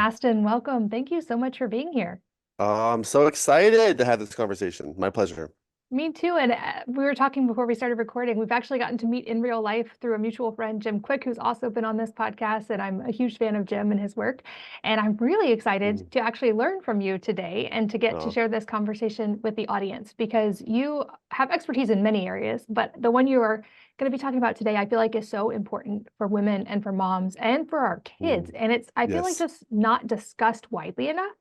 Mastin, welcome. Thank you so much for being here. I'm so excited to have this conversation. My pleasure. Me too. And we were talking before we started recording. We've actually gotten to meet in real life through a mutual friend, Jim Quick, who's also been on this podcast. And I'm a huge fan of Jim and his work. And I'm really excited Mhm. to actually learn from you today and to get to Oh, share this conversation with the audience because you have expertise in many areas. But the one you are going to be talking about today, I feel like is so important for women and for moms and for our kids. mm. And I feel like Yes. just not discussed widely enough.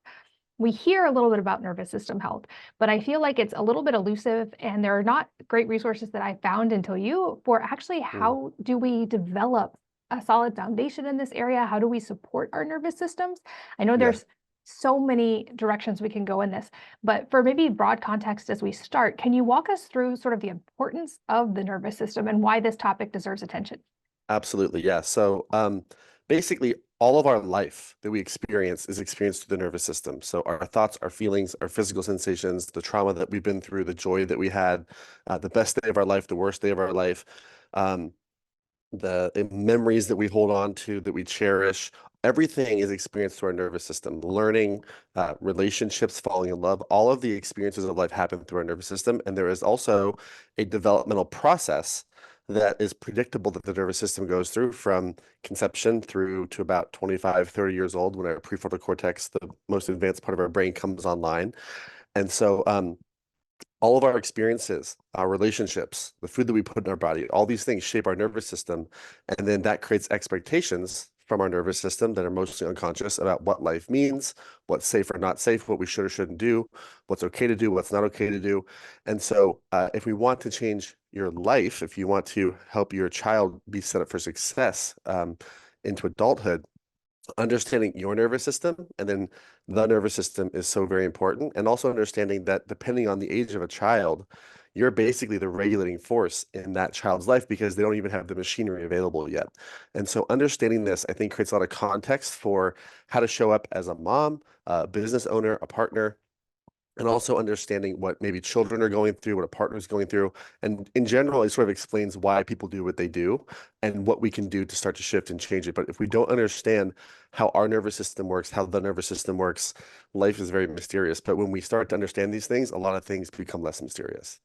We hear a little bit about nervous system health, but I feel like it's a little bit elusive, and there are not great resources that I found until you for actually Mm. how do we develop a solid foundation in this area? How do we support our nervous systems? I know Yes. there's so many directions we can go in this, but for maybe broad context as we start, can you walk us through sort of the importance of the nervous system and why this topic deserves attention? Absolutely. Yeah. Basically, all of our life that we experience is experienced through the nervous system. So, our thoughts, our feelings, our physical sensations, the trauma that we've been through, the joy that we had, the best day of our life, the worst day of our life, um, the memories that we hold on to, that we cherish, everything is experienced through our nervous system. Learning, relationships, falling in love, all of the experiences of life happen through our nervous system. And there is also a developmental process that is predictable that the nervous system goes through from conception through to about 25, 30 years old when our prefrontal cortex, the most advanced part of our brain, comes online. And so, all of our experiences, our relationships, the food that we put in our body, all these things shape our nervous system. And then that creates expectations from our nervous system that are mostly unconscious about what life means, what's safe or not safe, what we should or shouldn't do, what's okay to do, what's not okay to do. And so, if we want to change your life, if you want to help your child be set up for success into adulthood, understanding your nervous system and then the nervous system is so very important. And also understanding that depending on the age of a child, you're basically the regulating force in that child's life because they don't even have the machinery available yet. And so understanding this, I think, creates a lot of context for how to show up as a mom, a business owner, a partner, and also understanding what maybe children are going through, what a partner is going through. And in general, it sort of explains why people do what they do and what we can do to start to shift and change it. But if we don't understand how our nervous system works, how the nervous system works, life is very mysterious. But when we start to understand these things, a lot of things become less mysterious.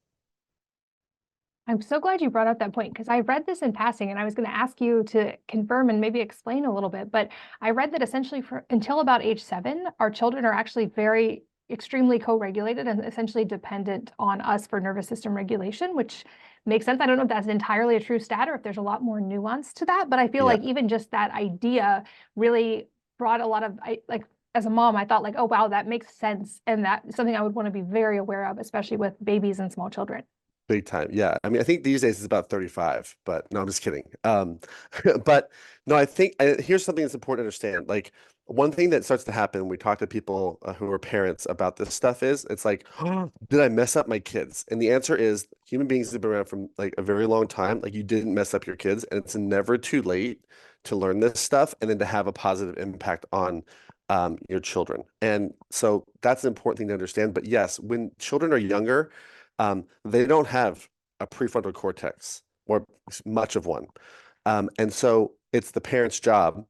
I'm so glad you brought up that point because I read this in passing and I was going to ask you to confirm and maybe explain a little bit. But I read that essentially for until about age 7, our children are actually very extremely co-regulated and essentially dependent on us for nervous system regulation, which makes sense. I don't know if that's entirely a true stat or if there's a lot more nuance to that, but I feel Yeah, like even just that idea really brought a lot of like as a mom, I thought like, oh wow, that makes sense. And that's something I would want to be very aware of, especially with babies and small children. big time. Yeah. I mean, I think these days it's about 35, but no, I'm just kidding. But no, I think here's something that's important to understand. Like, one thing that starts to happen when we talk to people who are parents about this stuff is it's like, oh, did I mess up my kids? And the answer is human beings have been around from like a very long time. Like, you didn't mess up your kids, and it's never too late to learn this stuff and then to have a positive impact on your children. And so that's an important thing to understand. But yes, when children are younger, they don't have a prefrontal cortex or much of one. And so it's the parent's job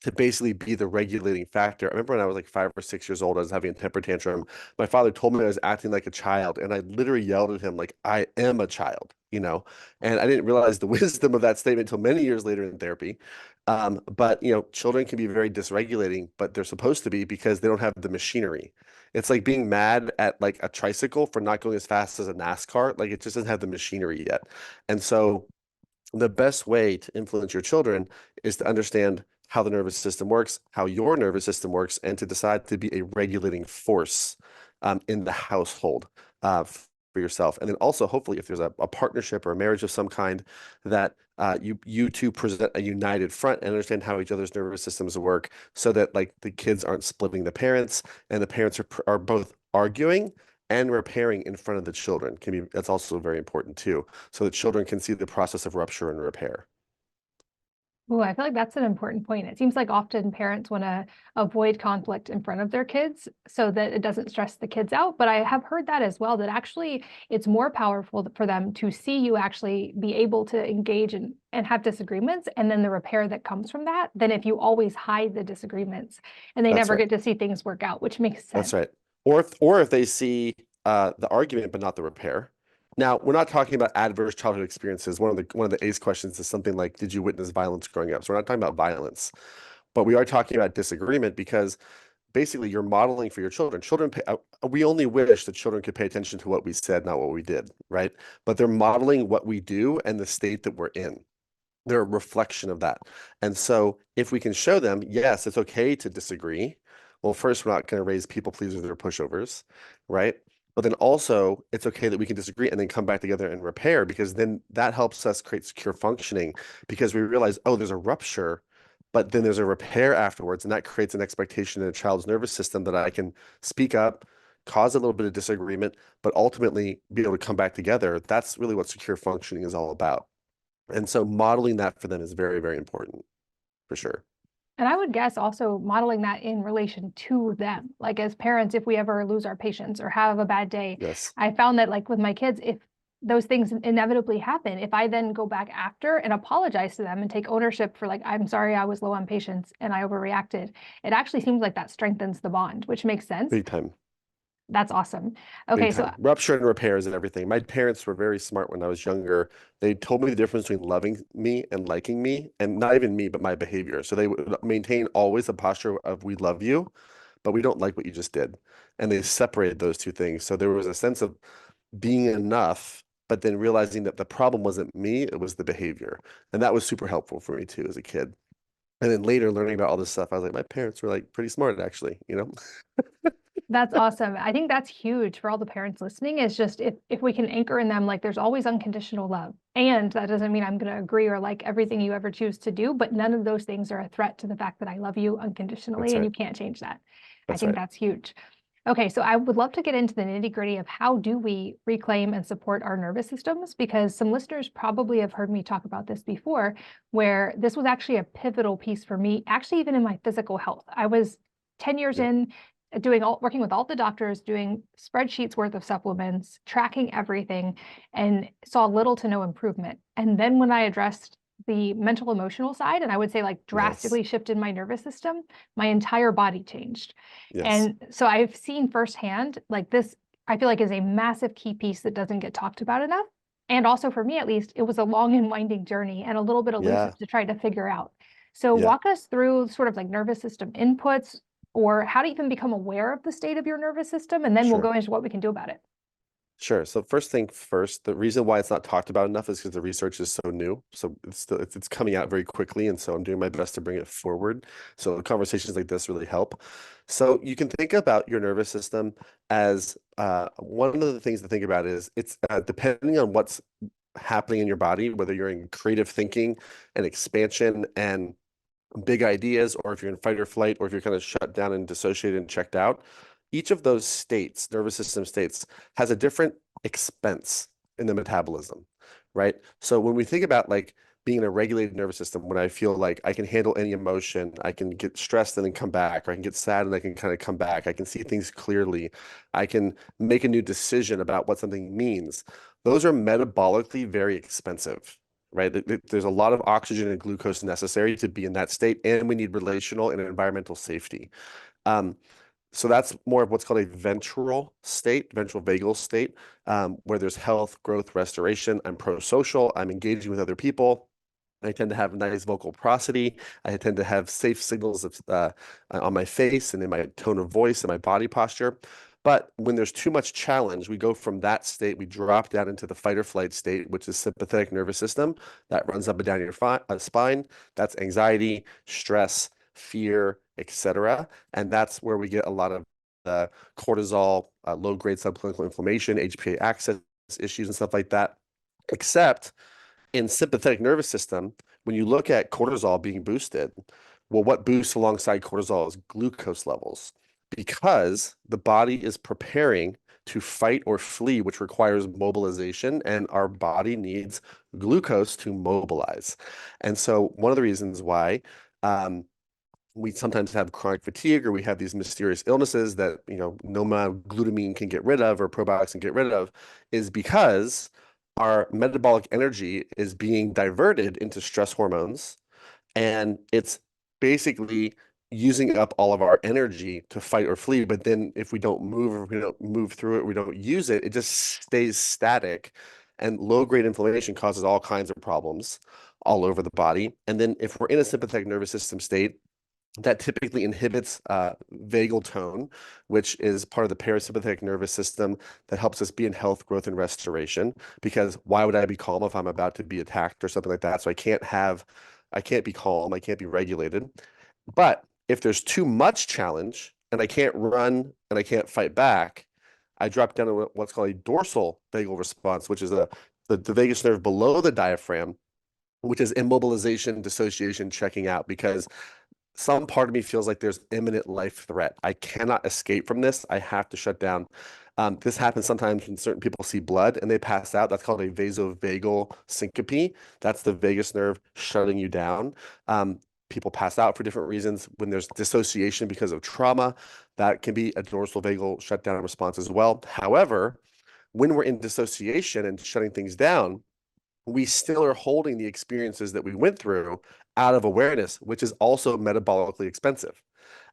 to basically be the regulating factor. I remember when I was like 5 or 6 years old, I was having a temper tantrum. My father told me I was acting like a child, and I literally yelled at him like, I am a child, you know? And I didn't realize the wisdom of that statement until many years later in therapy. But children can be very dysregulating, but they're supposed to be because they don't have the machinery. It's like being mad at like a tricycle for not going as fast as a NASCAR. Like, it just doesn't have the machinery yet. And so the best way to influence your children is to understand how the nervous system works, how your nervous system works, and to decide to be a regulating force in the household for yourself. And then also, hopefully, if there's a partnership or a marriage of some kind, that you two present a united front and understand how each other's nervous systems work, so that like the kids aren't splitting the parents, and the parents are both arguing and repairing in front of the children. Can be That's also very important too, so that children can see the process of rupture and repair. Oh, I feel like that's an important point. It seems like often parents want to avoid conflict in front of their kids so that it doesn't stress the kids out. But I have heard that as well, that actually it's more powerful for them to see you actually be able to engage and have disagreements and then the repair that comes from that than if you always hide the disagreements and they That's never right. get to see things work out, which makes That's sense. right. Or if they see the argument but not the repair. Now, we're not talking about adverse childhood experiences. One of the ACE questions is something like, did you witness violence growing up? So we're not talking about violence, but we are talking about disagreement because basically you're modeling for your children. We only wish that children could pay attention to what we said, not what we did, right? But they're modeling what we do and the state that we're in. They're a reflection of that. And so if we can show them, yes, it's okay to disagree. Well, first, we're not going to raise people pleasers or pushovers, right? But then also, it's okay that we can disagree and then come back together and repair because then that helps us create secure functioning because we realize, oh, there's a rupture, but then there's a repair afterwards. And that creates an expectation in a child's nervous system that I can speak up, cause a little bit of disagreement, but ultimately be able to come back together. That's really what secure functioning is all about. And so modeling that for them is very, very important for sure. And I would guess also modeling that in relation to them. Like as parents, if we ever lose our patience or have a bad day, Yes, I found that like with my kids, if those things inevitably happen, if I then go back after and apologize to them and take ownership for like, I'm sorry I was low on patience and I overreacted, it actually seems like that strengthens the bond, which makes sense. big time, That's awesome. big Okay, so time. Rupture and repairs and everything. My parents were very smart when I was younger. They told me the difference between loving me and liking me, and not even me, but my behavior. So they would maintain always a posture of we love you, but we don't like what you just did. And they separated those two things. So there was a sense of being enough, but then realizing that the problem wasn't me, it was the behavior. And that was super helpful for me too as a kid. And then later learning about all this stuff, I was like, my parents were like pretty smart actually, you know? that's awesome. I think that's huge for all the parents listening is just if we can anchor in them like there's always unconditional love. And that doesn't mean I'm going to agree or like everything you ever choose to do, but none of those things are a threat to the fact that I love you unconditionally That's and right. you can't change that. I That's think right. that's huge. Okay, so I would love to get into the nitty-gritty of how do we reclaim and support our nervous systems because some listeners probably have heard me talk about this before where this was actually a pivotal piece for me, actually even in my physical health. I was 10 years Yeah. in working with all the doctors, doing spreadsheets worth of supplements, tracking everything, and saw little to no improvement. And then when I addressed the mental emotional side, and I would say like Yes. drastically shifted my nervous system, my entire body changed. Yes. And so I've seen firsthand like this, I feel like is a massive key piece that doesn't get talked about enough. And also for me, at least, it was a long and winding journey and a little bit Yeah. elusive to try to figure out. So Yeah. walk us through sort of like nervous system inputs, or how to even become aware of the state of your nervous system, and then we'll Sure. go into what we can do about it. Sure. So first thing first, the reason why it's not talked about enough is because the research is so new. So it's coming out very quickly, and so I'm doing my best to bring it forward. So conversations like this really help. So you can think about your nervous system as one of the things to think about is it's depending on what's happening in your body, whether you're in creative thinking and expansion and big ideas, or if you're in fight or flight, or if you're kind of shut down and dissociated and checked out, each of those states, nervous system states, has a different expense in the metabolism, right? So when we think about like being in a regulated nervous system, when I feel like I can handle any emotion, I can get stressed and then come back, or I can get sad and I can kind of come back, I can see things clearly, I can make a new decision about what something means. Those are metabolically very expensive, right? There's a lot of oxygen and glucose necessary to be in that state, and we need relational and environmental safety. Um, so that's more of what's called a ventral state, ventral vagal state, where there's health, growth, restoration. I'm pro-social. I'm engaging with other people. I tend to have nice vocal prosody. I tend to have safe signals of, on my face and in my tone of voice and my body posture. But when there's too much challenge, we go from that state, we drop down into the fight or flight state, which is sympathetic nervous system that runs up and down your spine. That's anxiety, stress, fear, etc. And that's where we get a lot of cortisol, low-grade subclinical inflammation, HPA axis issues and stuff like that. Except in sympathetic nervous system, when you look at cortisol being boosted, well, what boosts alongside cortisol is glucose levels because the body is preparing to fight or flee, which requires mobilization, and our body needs glucose to mobilize. And so one of the reasons why um, we sometimes have chronic fatigue or we have these mysterious illnesses that, no amount of glutamine can get rid of or probiotics can get rid of is because our metabolic energy is being diverted into stress hormones, and it's basically using up all of our energy to fight or flee. But then if we don't move or we don't move through it, we don't use it, it just stays static. And low-grade inflammation causes all kinds of problems all over the body. And then if we're in a sympathetic nervous system state, that typically inhibits vagal tone, which is part of the parasympathetic nervous system that helps us be in health, growth, and restoration. Because why would I be calm if I'm about to be attacked or something like that? So I can't be calm, I can't be regulated. But if there's too much challenge and I can't run and I can't fight back, I drop down to what's called a dorsal vagal response, which is the vagus nerve below the diaphragm, which is immobilization, dissociation, checking out, because some part of me feels like there's imminent life threat. I cannot escape from this. I have to shut down. This happens sometimes when certain people see blood and they pass out. That's called a vasovagal syncope. That's the vagus nerve shutting you down. People pass out for different reasons. When there's dissociation because of trauma, that can be a dorsal vagal shutdown response as well. However, when we're in dissociation and shutting things down, we still are holding the experiences that we went through out of awareness, which is also metabolically expensive.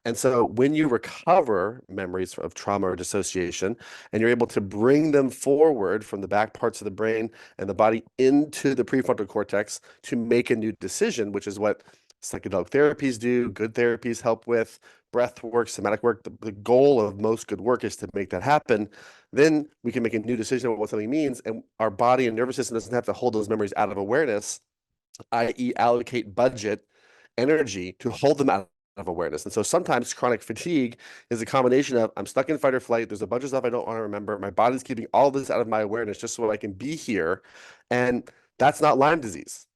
And so when you recover memories of trauma or dissociation and you're able to bring them forward from the back parts of the brain and the body into the prefrontal cortex to make a new decision, which is what psychedelic therapies do, good therapies help with, breath work, somatic work. The goal of most good work is to make that happen. Then we can make a new decision about what something means, and our body and nervous system doesn't have to hold those memories out of awareness, i.e., allocate budget energy to hold them out of awareness. And so sometimes chronic fatigue is a combination of I'm stuck in fight or flight. There's a bunch of stuff I don't want to remember. My body's keeping all this out of my awareness just so I can be here. And that's not Lyme disease.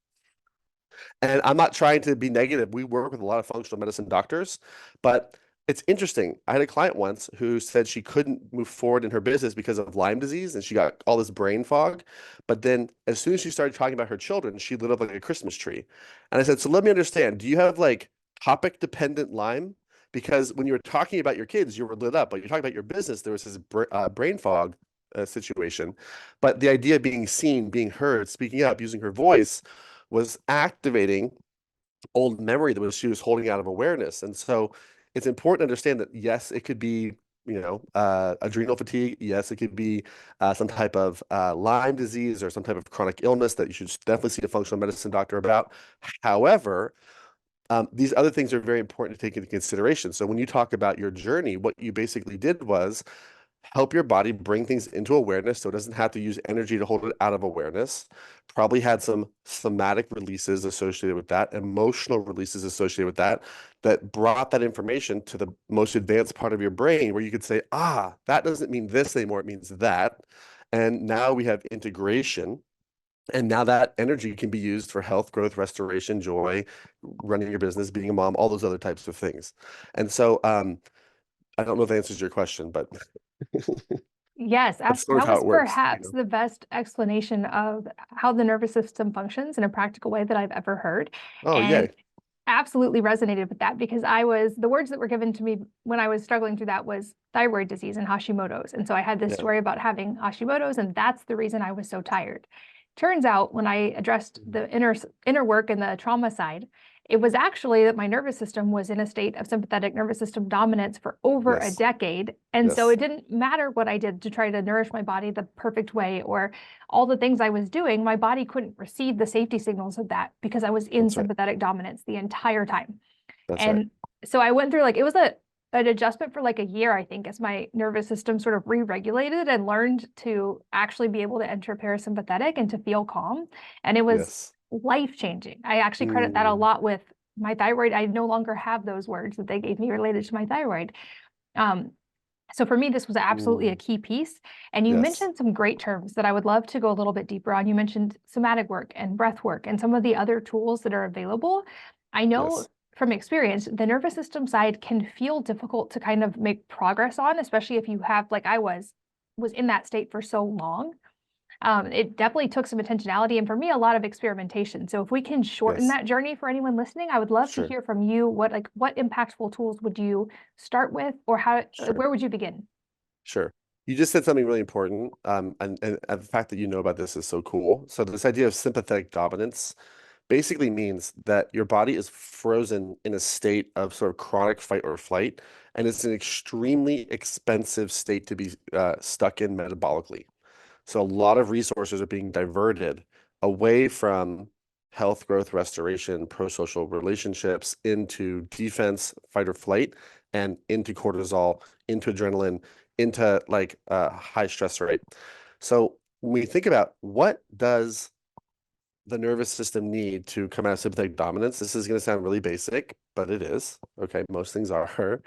And I'm not trying to be negative. We work with a lot of functional medicine doctors, but it's interesting. I had a client once who said she couldn't move forward in her business because of Lyme disease and she got all this brain fog. But then as soon as she started talking about her children, she lit up like a Christmas tree. And I said, so let me understand, do you have like topic dependent Lyme? Because when you were talking about your kids, you were lit up, but you're talking about your business, there was this brain fog situation. But the idea of being seen, being heard, speaking up, using her voice was activating old memory that she was holding out of awareness. And so it's important to understand that, yes, it could be, adrenal fatigue. Yes, it could be some type of Lyme disease or some type of chronic illness that you should definitely see a functional medicine doctor about. However, these other things are very important to take into consideration. So when you talk about your journey, what you basically did was help your body bring things into awareness so it doesn't have to use energy to hold it out of awareness. Probably had some somatic releases associated with that, emotional releases associated with that, that brought that information to the most advanced part of your brain where you could say, that doesn't mean this anymore, it means that. And now we have integration. And now that energy can be used for health, growth, restoration, joy, running your business, being a mom, all those other types of things. And so I don't know if that answers your question, but Yes, that's sort of that how was it works, perhaps the best explanation of how the nervous system functions in a practical way that I've ever heard. Oh, And yay. absolutely resonated with that because the words that were given to me when I was struggling through that was thyroid disease and Hashimoto's. And so I had this Yeah. story about having Hashimoto's, and that's the reason I was so tired. Turns out when I addressed the inner work and the trauma side, it was actually that my nervous system was in a state of sympathetic nervous system dominance for over a Yes. decade. And so Yes. it didn't matter what I did to try to nourish my body the perfect way or all the things I was doing, my body couldn't receive the safety signals of that because I was in That's right. sympathetic dominance the entire time. That's right. And so I went through it was an adjustment for like a year, I think, as my nervous system sort of re-regulated and learned to actually be able to enter parasympathetic and to feel calm. And it was Yes. life-changing. I actually credit that a Mm, lot with my thyroid. I no longer have those words that they gave me related to my thyroid. Um, so for me, this was absolutely a mm, key piece. And you yes. mentioned some great terms that I would love to go a little bit deeper on. You mentioned somatic work and breath work and some of the other tools that are available. I know Yes. from experience, the nervous system side can feel difficult to kind of make progress on, especially if you have, like I was, was in that state for so long. It definitely took some intentionality and for me, a lot of experimentation. So if we can shorten Yes, that journey for anyone listening, I would love to sure, hear from you. What impactful tools would you start with, or how sure, where would you begin? sure. You just said something really important, and the fact that you know about this is so cool. So this idea of sympathetic dominance basically means that your body is frozen in a state of sort of chronic fight or flight, and it's an extremely expensive state to be stuck in metabolically. So a lot of resources are being diverted away from health, growth, restoration, pro-social relationships into defense, fight or flight, and into cortisol, into adrenaline, into like high stress rate. So when we think about what does the nervous system need to come out of sympathetic dominance, this is going to sound really basic, but it is. Okay, most things are.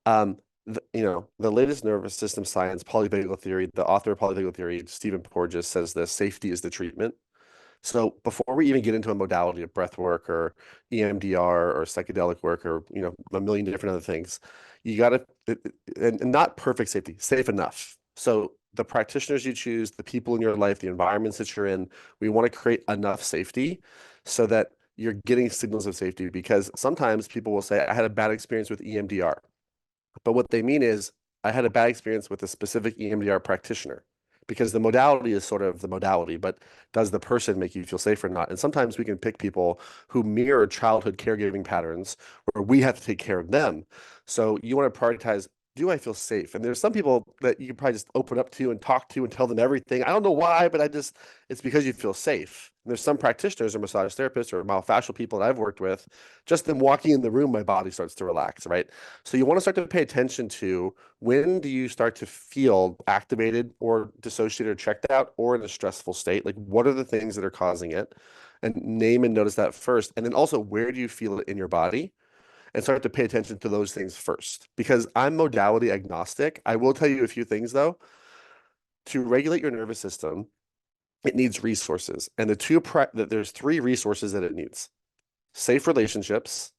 Um, the latest nervous system science, polyvagal theory, the author of polyvagal theory, Stephen Porges, says this: safety is the treatment. So before we even get into a modality of breath work or EMDR or psychedelic work or a million different other things, you got to and not perfect safety, safe enough. So the practitioners you choose, the people in your life, the environments that you're in, we want to create enough safety so that you're getting signals of safety because sometimes people will say, I had a bad experience with EMDR. But what they mean is, I had a bad experience with a specific EMDR practitioner because the modality is sort of the modality, but does the person make you feel safe or not? And sometimes we can pick people who mirror childhood caregiving patterns where we have to take care of them. So you want to prioritize, do I feel safe? And there's some people that you can probably just open up to and talk to and tell them everything. I don't know why, but it's because you feel safe. And there's some practitioners or massage therapists or myofascial people that I've worked with, just them walking in the room, my body starts to relax, right? So you want to start to pay attention to, when do you start to feel activated or dissociated or checked out or in a stressful state? Like, what are the things that are causing it? And name and notice that first. And then also, where do you feel it in your body? And start to pay attention to those things first. Because I'm modality agnostic. I will tell you a few things though. To regulate your nervous system, it needs resources. And there's three resources that it needs: safe relationships,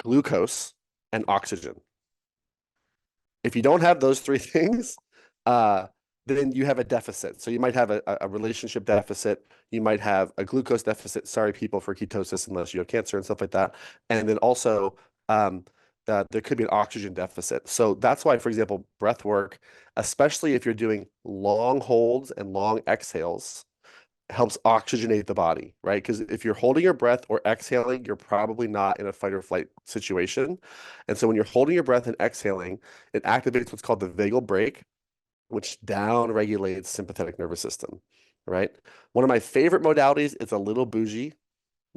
glucose, and oxygen. If you don't have those three things, uh, then you have a deficit. So you might have a relationship deficit. You might have a glucose deficit. Sorry, people, for ketosis, unless you have cancer and stuff like that. And then also, there could be an oxygen deficit. So that's why, for example, breath work, especially if you're doing long holds and long exhales, helps oxygenate the body, right? Because if you're holding your breath or exhaling, you're probably not in a fight or flight situation. And so when you're holding your breath and exhaling, it activates what's called the vagal brake, which down regulates sympathetic nervous system, right? One of my favorite modalities, it's a little bougie,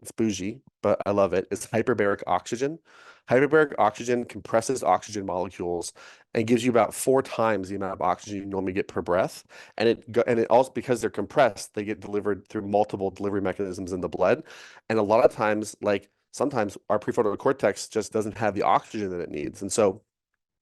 it's bougie, but I love it. It's hyperbaric oxygen. Hyperbaric oxygen compresses oxygen molecules and gives you about 4 times the amount of oxygen you normally get per breath. And it also, because they're compressed, they get delivered through multiple delivery mechanisms in the blood. And a lot of times, like sometimes our prefrontal cortex just doesn't have the oxygen that it needs. And so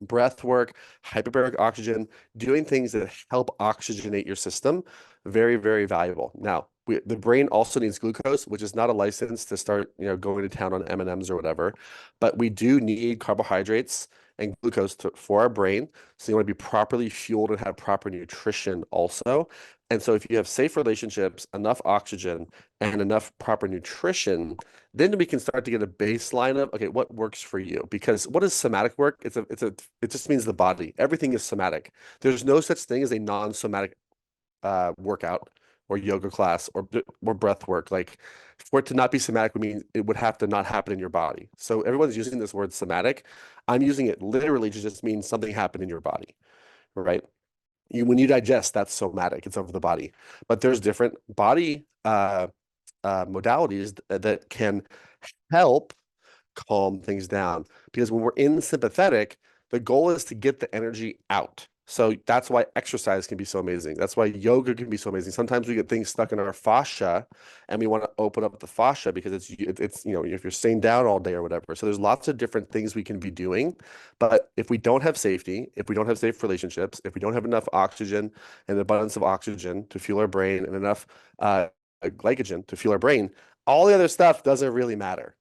breath work, hyperbaric oxygen, doing things that help oxygenate your system, very, very valuable. Now, the brain also needs glucose, which is not a license to start, going to town on M&Ms or whatever, but we do need carbohydrates and glucose for our brain. So you want to be properly fueled and have proper nutrition also. And so if you have safe relationships, enough oxygen, and enough proper nutrition, then we can start to get a baseline of, okay, what works for you? Because what is somatic work? It just means the body. Everything is somatic. There's no such thing as a non-somatic workout or yoga class or breath work. Like, for it to not be somatic would mean it would have to not happen in your body. So everyone's using this word somatic. I'm using it literally to just mean something happened in your body, right? When you digest, that's somatic. It's over the body. But there's different body modalities that can help calm things down. Because when we're in sympathetic, the goal is to get the energy out. So that's why exercise can be so amazing. That's why yoga can be so amazing. Sometimes we get things stuck in our fascia and we want to open up the fascia because it's if you're staying down all day or whatever. So there's lots of different things we can be doing. But if we don't have safety, if we don't have safe relationships, if we don't have enough oxygen and abundance of oxygen to fuel our brain and enough glycogen to fuel our brain, all the other stuff doesn't really matter.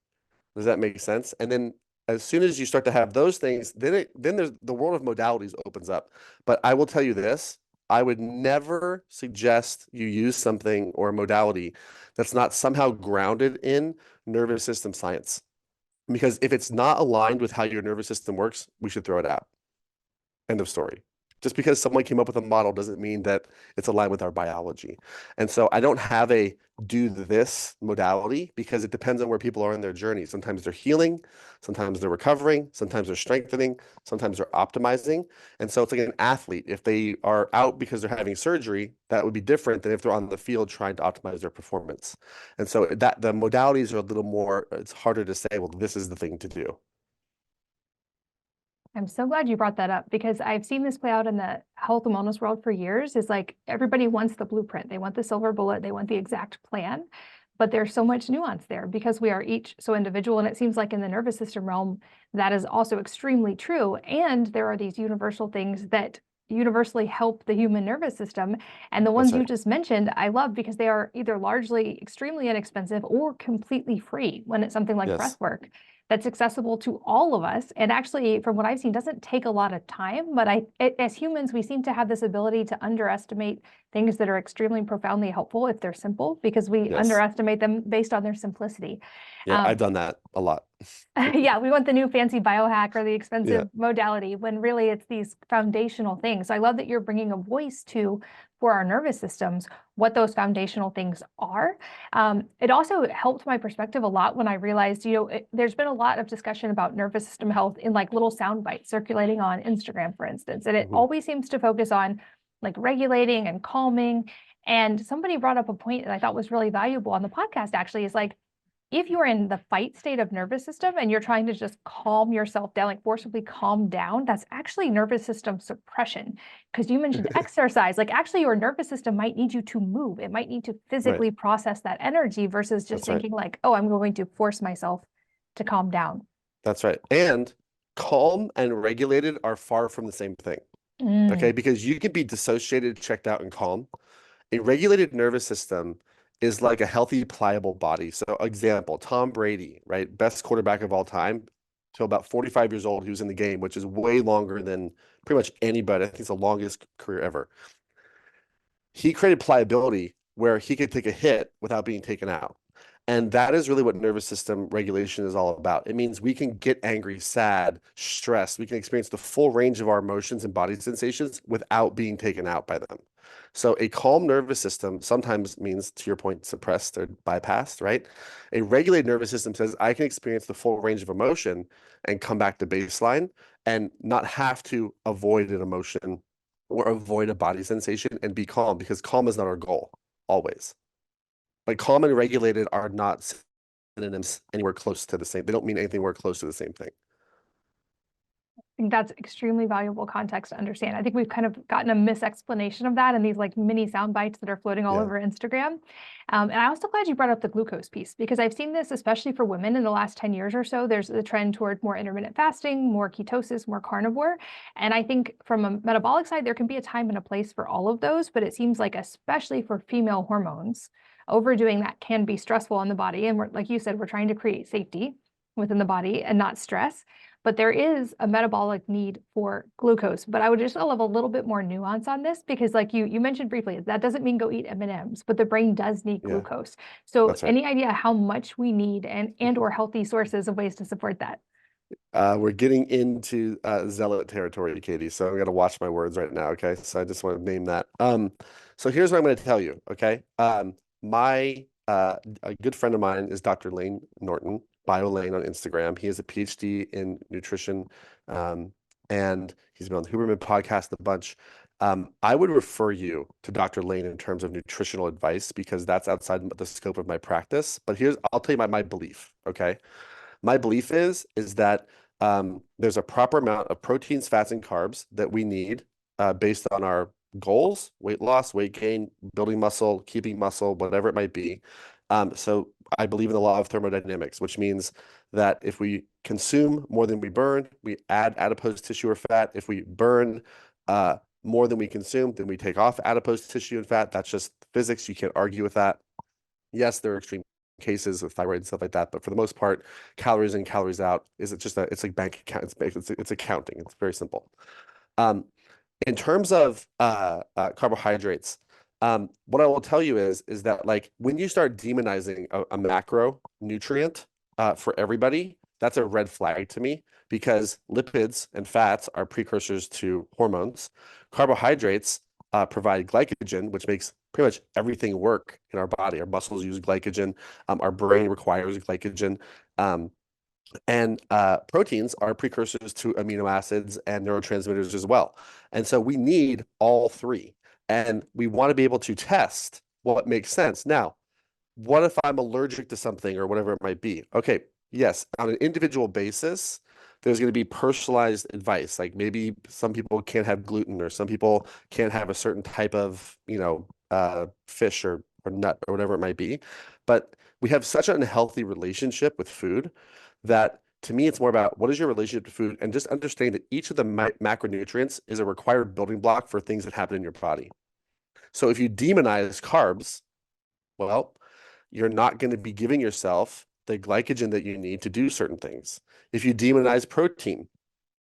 Does that make sense? And then as soon as you start to have those things, then there's the world of modalities opens up. But I will tell you this, I would never suggest you use something or a modality that's not somehow grounded in nervous system science. Because if it's not aligned with how your nervous system works, we should throw it out. End of story. Just because someone came up with a model doesn't mean that it's aligned with our biology. And so I don't have a do this modality because it depends on where people are in their journey. Sometimes they're healing, sometimes they're recovering, sometimes they're strengthening, sometimes they're optimizing. And so it's like an athlete. If they are out because they're having surgery, that would be different than if they're on the field trying to optimize their performance. And so that the modalities are a little more, it's harder to say, well, this is the thing to do. I'm so glad you brought that up because I've seen this play out in the health and wellness world for years. Is like everybody wants the blueprint. They want the silver bullet. They want the exact plan. But there's so much nuance there because we are each so individual. And it seems like in the nervous system realm, that is also extremely true. And there are these universal things that universally help the human nervous system. And the That's ones you right. just mentioned, I love because they are either largely extremely inexpensive or completely free when it's something like breath Yes. work that's accessible to all of us. And actually, from what I've seen, doesn't take a lot of time. But as humans, we seem to have this ability to underestimate things that are extremely profoundly helpful if they're simple, because we Yes. underestimate them based on their simplicity. Yeah, I've Um, done that a lot. yeah, we want the new fancy biohack or the Yeah. expensive modality when really it's these foundational things. So I love that you're bringing a voice to for our nervous systems what those foundational things are. It also helped my perspective a lot when I realized, there's been a lot of discussion about nervous system health in like little sound bites circulating on Instagram, for instance, and it Hmm. always seems to focus on like regulating and calming. And somebody brought up a point that I thought was really valuable on the podcast, actually, is like, if you're in the fight state of nervous system and you're trying to just calm yourself down, like forcibly calm down, that's actually nervous system suppression. Because you mentioned exercise, like actually your nervous system might need you to move. It might need to Right. physically process that energy versus just That's right. thinking like, oh, I'm going to force myself to calm down. That's right. And calm and regulated are far from the same thing. Okay. Mm. Because you can be dissociated, checked out, and calm. A regulated nervous system is like a healthy, pliable body. So, example, Tom Brady, right? Best quarterback of all time, till about 45 years old, he was in the game, which is way longer than pretty much anybody. I think it's the longest career ever. He created pliability where he could take a hit without being taken out. And that is really what nervous system regulation is all about. It means we can get angry, sad, stressed. We can experience the full range of our emotions and body sensations without being taken out by them. So a calm nervous system sometimes means, to your point, suppressed or bypassed, right? A regulated nervous system says I can experience the full range of emotion and come back to baseline and not have to avoid an emotion or avoid a body sensation and be calm because calm is not our goal always. Like calm and regulated are not synonyms anywhere close to the same. They don't mean anything anywhere close to the same thing. Think that's extremely valuable context to understand. I think we've kind of gotten a misexplanation of that in these like mini sound bites that are floating all Yeah. over Instagram. And I'm also glad you brought up the glucose piece because I've seen this, especially for women in the last 10 years or so. There's a trend toward more intermittent fasting, more ketosis, more carnivore. And I think from a metabolic side, there can be a time and a place for all of those. But it seems like, especially for female hormones, overdoing that can be stressful on the body. And like you said, we're trying to create safety within the body and not stress. But there is a metabolic need for glucose. But I would just love a little bit more nuance on this because like you mentioned briefly, that doesn't mean go eat M&Ms, but the brain does need Yeah. glucose. So That's right. any idea how much we need and or healthy sources of ways to support that? We're getting into zealot territory, Katie. So I'm gonna watch my words right now. Okay. So I just want to name that. So here's what I'm gonna tell you. Okay. My a good friend of mine is Dr. Lane Norton, BioLane on Instagram. He has a PhD in nutrition, um, and he's been on the Huberman podcast a bunch. I would refer you to Dr. Lane in terms of nutritional advice because that's outside the scope of my practice. But I'll tell you my belief. Okay. My belief is that there's a proper amount of proteins, fats, and carbs that we need based on our goals, weight loss, weight gain, building muscle, keeping muscle, whatever it might be. So I believe in the law of thermodynamics, which means that if we consume more than we burn, we add adipose tissue or fat. If we burn more than we consume, then we take off adipose tissue and fat. That's just physics. You can't argue with that. Yes, there are extreme cases of thyroid and stuff like that, but for the most part, calories in, calories out it's like bank account. It's accounting. It's very simple. Um, in terms of carbohydrates, what I will tell you is that like when you start demonizing a macronutrient for everybody, that's a red flag to me because lipids and fats are precursors to hormones. Carbohydrates provide glycogen, which makes pretty much everything work in our body. Our muscles use glycogen. Our brain requires glycogen. Um, and proteins are precursors to amino acids and neurotransmitters as well. And so we need all three. And we want to be able to test what makes sense. Now, what if I'm allergic to something or whatever it might be? Okay, yes, on an individual basis, there's going to be personalized advice. Like maybe some people can't have gluten or some people can't have a certain type of, fish or nut or whatever it might be. But we have such an unhealthy relationship with food that to me, it's more about what is your relationship to food and just understanding that each of the macronutrients is a required building block for things that happen in your body. So if you demonize carbs, well, you're not going to be giving yourself the glycogen that you need to do certain things. If you demonize protein,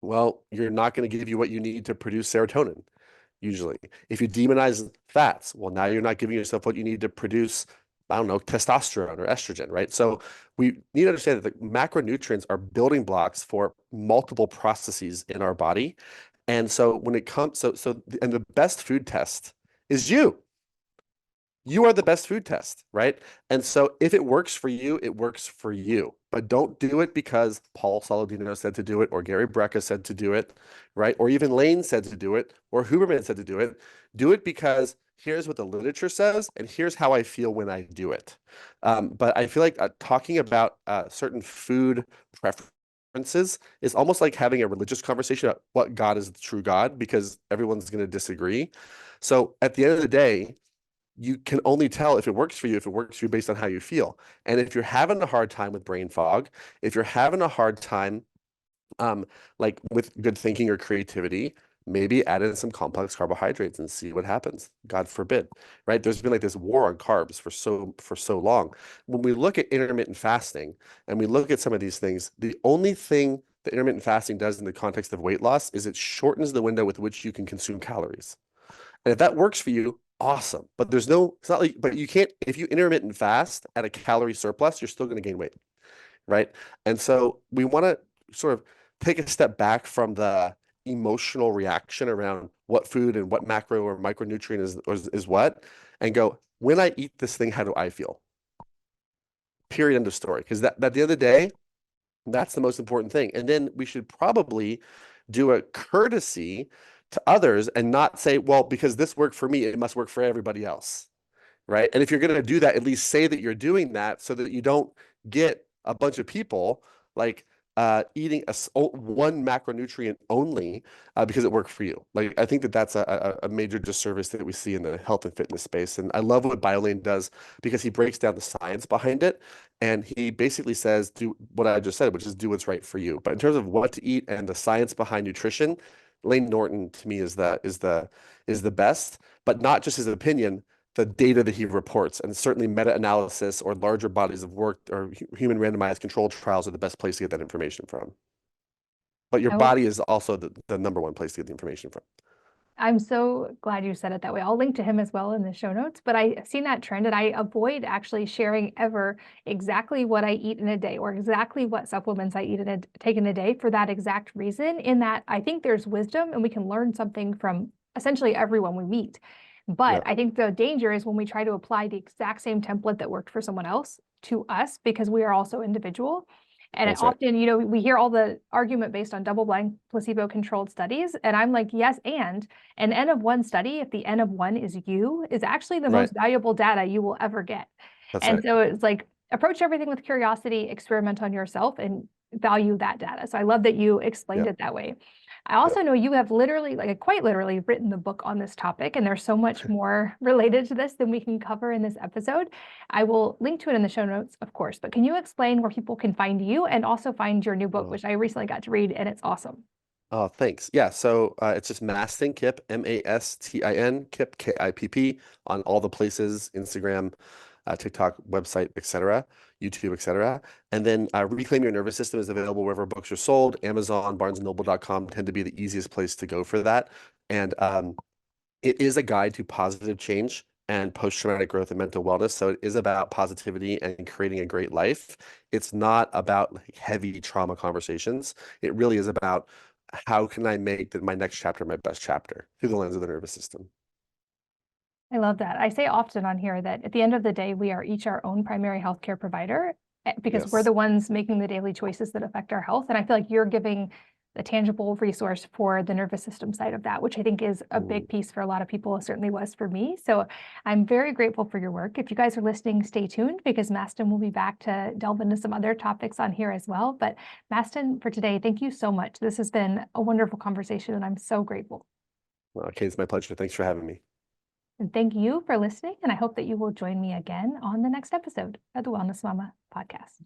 well, you're not going to give you what you need to produce serotonin, usually. If you demonize fats, well, now you're not giving yourself what you need to produce, I don't know, testosterone or estrogen, right? So we need to understand that the macronutrients are building blocks for multiple processes in our body. And so when it comes, and the best food test is you. You are the best food test, right? And so if it works for you, it works for you. But don't do it because Paul Saladino said to do it, or Gary Brecka said to do it, right? Or even Lane said to do it, or Huberman said to do it. Do it because here's what the literature says, and here's how I feel when I do it. But I feel like talking about certain food preferences is almost like having a religious conversation about what God is the true God, because everyone's going to disagree. So at the end of the day, you can only tell if it works for you, if it works for you based on how you feel. And if you're having a hard time with brain fog, if you're having a hard time like with good thinking or creativity, maybe add in some complex carbohydrates and see what happens. God forbid, right? There's been like this war on carbs for so long. When we look at intermittent fasting and we look at some of these things, the only thing that intermittent fasting does in the context of weight loss is it shortens the window with which you can consume calories. And if that works for you, awesome. But it's not like, but you can't, if you intermittent fast at a calorie surplus, you're still going to gain weight, right? And so we want to sort of take a step back from the emotional reaction around what food and what macro or micronutrient is what, and go, when I eat this thing, how do I feel? Period. End of story. Because that at the end of the day, that's the most important thing. And then we should probably do a courtesy to others and not say, well, because this worked for me, it must work for everybody else. Right. And if you're going to do that, at least say that you're doing that so that you don't get a bunch of people like eating one macronutrient only because it worked for you. Like, I think that that's a major disservice that we see in the health and fitness space. And I love what BioLane does because he breaks down the science behind it. And he basically says, do what I just said, which is do what's right for you. But in terms of what to eat and the science behind nutrition, Lane Norton to me is the best, but not just his opinion, the data that he reports, and certainly meta-analysis or larger bodies of work or human randomized controlled trials are the best place to get that information from. But your I will body is also the number one place to get the information from. I'm so glad you said it that way. I'll link to him as well in the show notes, but I've seen that trend and I avoid actually sharing ever exactly what I eat in a day or exactly what supplements I eat take in a day for that exact reason, in that I think there's wisdom and we can learn something from essentially everyone we meet. But Yeah, I think the danger is when we try to apply the exact same template that worked for someone else to us because we are also individual. And it that's right. often, we hear all the argument based on double-blind placebo-controlled studies. And I'm like, yes, and an N of one study, if the N of one is you, is actually the Right. most valuable data you will ever get. That's And right. so it's like, approach everything with curiosity, experiment on yourself, and value that data. So I love that you explained Yeah. it that way. I Yeah. also know you have literally, like quite literally, written the book on this topic, and there's so much more related to this than we can cover in this episode. I will link to it in the show notes, of course, but can you explain where people can find you and also find your new book, Oh, which I recently got to read, and it's awesome. oh, thanks. Yeah. So it's just Mastin Kipp, Mastin, Kipp, Kipp on all the places, Instagram, TikTok, website, etc., YouTube, etc. And then Reclaim Your Nervous System is available wherever books are sold. Amazon, BarnesandNoble.com tend to be the easiest place to go for that. And it is a guide to positive change and post-traumatic growth and mental wellness. So it is about positivity and creating a great life. It's not about like heavy trauma conversations. It really is about how can I make my next chapter my best chapter through the lens of the nervous system. I love that. I say often on here that at the end of the day, we are each our own primary healthcare provider because we're Yes. the ones making the daily choices that affect our health. And I feel like you're giving the tangible resource for the nervous system side of that, which I think is a Mm. big piece for a lot of people. It certainly was for me. So I'm very grateful for your work. If you guys are listening, stay tuned because Mastin will be back to delve into some other topics on here as well. But Mastin, for today, thank you so much. This has been a wonderful conversation and I'm so grateful. Okay, it's my pleasure. Thanks for having me. And thank you for listening. And I hope that you will join me again on the next episode of the Wellness Mama podcast.